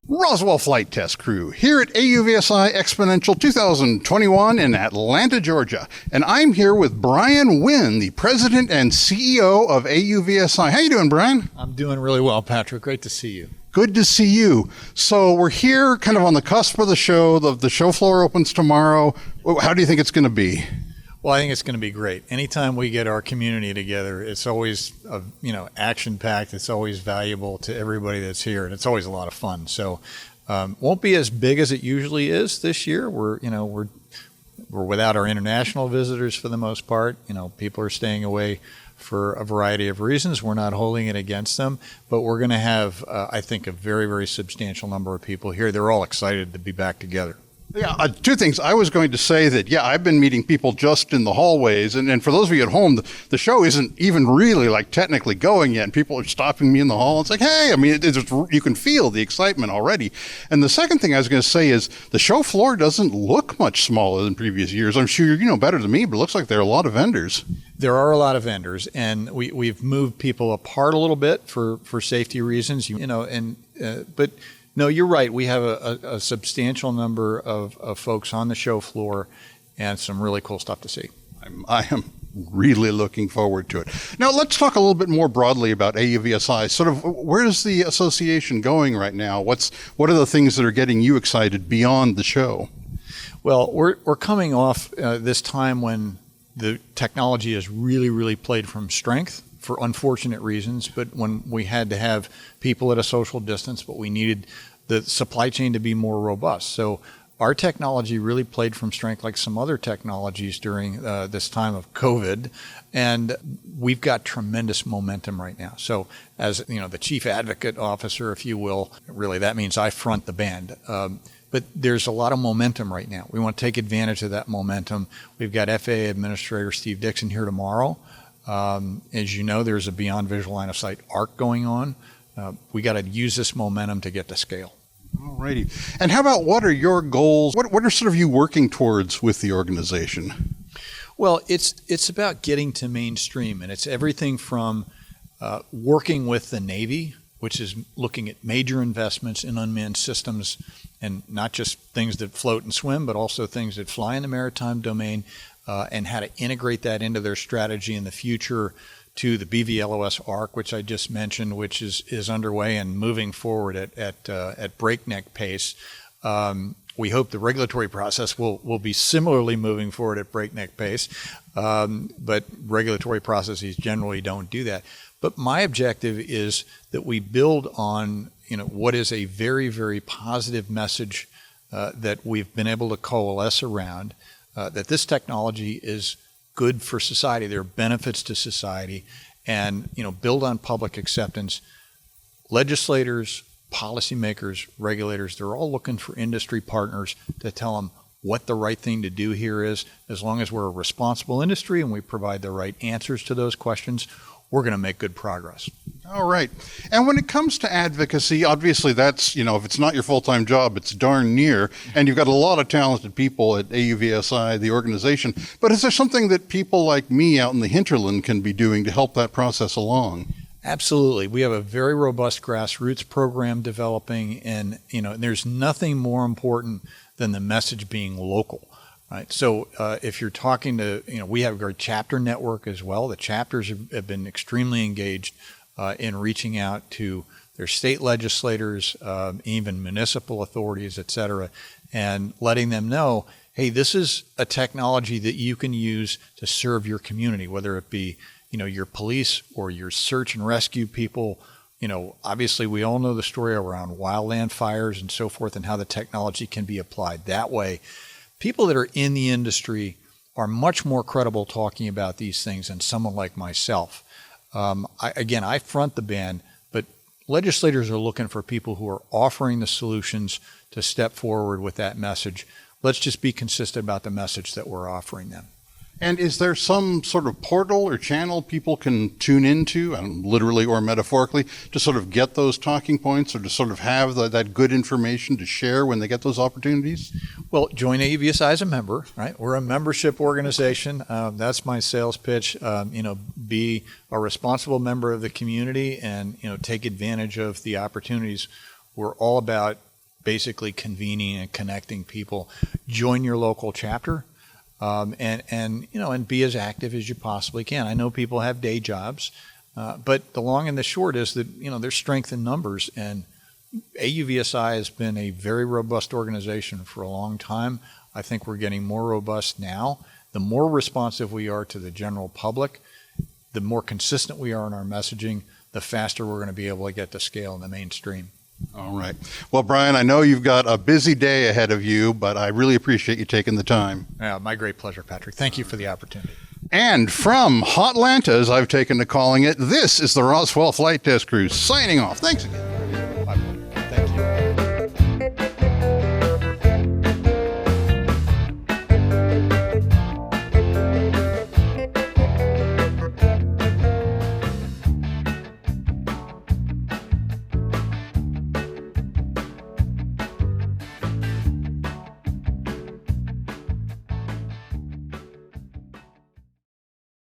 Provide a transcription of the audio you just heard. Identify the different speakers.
Speaker 1: Roswell Flight Test Crew here at AUVSI Xponential 2021 in Atlanta, Georgia. And I'm here with Brian Wynne, the president and CEO of AUVSI. How you doing, Brian?
Speaker 2: I'm doing really well, Patrick. Great to see you.
Speaker 1: Good to see you. So we're here kind of on the cusp of the show. The show floor opens tomorrow. How do you think it's going to be?
Speaker 2: Well, I think it's going to be great. Anytime we get our community together, it's always, action-packed. It's always valuable to everybody that's here, and it's always a lot of fun. So, won't be as big as it usually is this year. We're without our international visitors for the most part. People are staying away for a variety of reasons. We're not holding it against them, but we're going to have, I think, a very, very substantial number of people here. They're all excited to be back together.
Speaker 1: Yeah, two things. I was going to say that, I've been meeting people just in the hallways. And for those of you at home, the show isn't even really technically going yet. And people are stopping me in the hall. It's like, hey, you can feel the excitement already. And the second thing I was going to say is the show floor doesn't look much smaller than previous years. I'm sure you know better than me, but it looks like there are a lot of vendors.
Speaker 2: There are a lot of vendors, and we've moved people apart a little bit for safety reasons, but no, you're right. We have a substantial number of folks on the show floor and some really cool stuff to see.
Speaker 1: I am really looking forward to it. Now, let's talk a little bit more broadly about AUVSI. Sort of, where is the association going right now? What are the things that are getting you excited beyond the show?
Speaker 2: Well, we're coming off this time when the technology has really, really played from strength for unfortunate reasons, but when we had to have people at a social distance, but we needed the supply chain to be more robust. So our technology really played from strength like some other technologies during this time of COVID, and we've got tremendous momentum right now. So as the chief advocate officer, if you will, really that means I front the band. But there's a lot of momentum right now. We want to take advantage of that momentum. We've got FAA Administrator Steve Dixon here tomorrow. As you know, there's a Beyond Visual Line of Sight arc going on. We got to use this momentum to get to scale.
Speaker 1: All righty. And how about what are your goals? What are sort of you working towards with the organization?
Speaker 2: Well, it's about getting to mainstream, and it's everything from working with the Navy, which is looking at major investments in unmanned systems, and not just things that float and swim, but also things that fly in the maritime domain, and how to integrate that into their strategy in the future, to the BVLOS ARC, which I just mentioned, which is underway and moving forward at breakneck pace. We hope the regulatory process will be similarly moving forward at breakneck pace, but regulatory processes generally don't do that. But my objective is that we build on what is a very, very positive message that we've been able to coalesce around, that this technology is good for society. There are benefits to society, and build on public acceptance. Legislators, policymakers, regulators, they're all looking for industry partners to tell them what the right thing to do here is. As long as we're a responsible industry and we provide the right answers to those questions, we're going to make good progress.
Speaker 1: All right. And when it comes to advocacy, obviously that's, if it's not your full-time job, it's darn near. And you've got a lot of talented people at AUVSI, the organization. But is there something that people like me out in the hinterland can be doing to help that process along?
Speaker 2: Absolutely. We have a very robust grassroots program developing, and there's nothing more important than the message being local. Right. So if you're talking to, we have our chapter network as well. The chapters have been extremely engaged in reaching out to their state legislators, even municipal authorities, et cetera, and letting them know, hey, this is a technology that you can use to serve your community, whether it be, your police or your search and rescue people. Obviously we all know the story around wildland fires and so forth, and how the technology can be applied that way. People that are in the industry are much more credible talking about these things than someone like myself. I front the band, but legislators are looking for people who are offering the solutions to step forward with that message. Let's just be consistent about the message that we're offering them.
Speaker 1: And is there some sort of portal or channel people can tune into, literally or metaphorically, to sort of get those talking points or to sort of have that good information to share when they get those opportunities?
Speaker 2: Well, join AUVSI as a member, right? We're a membership organization. That's my sales pitch. Be a responsible member of the community and, take advantage of the opportunities. We're all about basically convening and connecting people. Join your local chapter. And be as active as you possibly can. I know people have day jobs, but the long and the short is that, there's strength in numbers, and AUVSI has been a very robust organization for a long time. I think we're getting more robust now. The more responsive we are to the general public, the more consistent we are in our messaging, the faster we're going to be able to get to scale in the mainstream.
Speaker 1: All right. Well, Brian, I know you've got a busy day ahead of you, but I really appreciate you taking the time.
Speaker 2: Yeah, my great pleasure, Patrick. Thank you for the opportunity.
Speaker 1: And from Hotlanta, as I've taken to calling it, this is the Roswell Flight Test Crew signing off. Thanks again.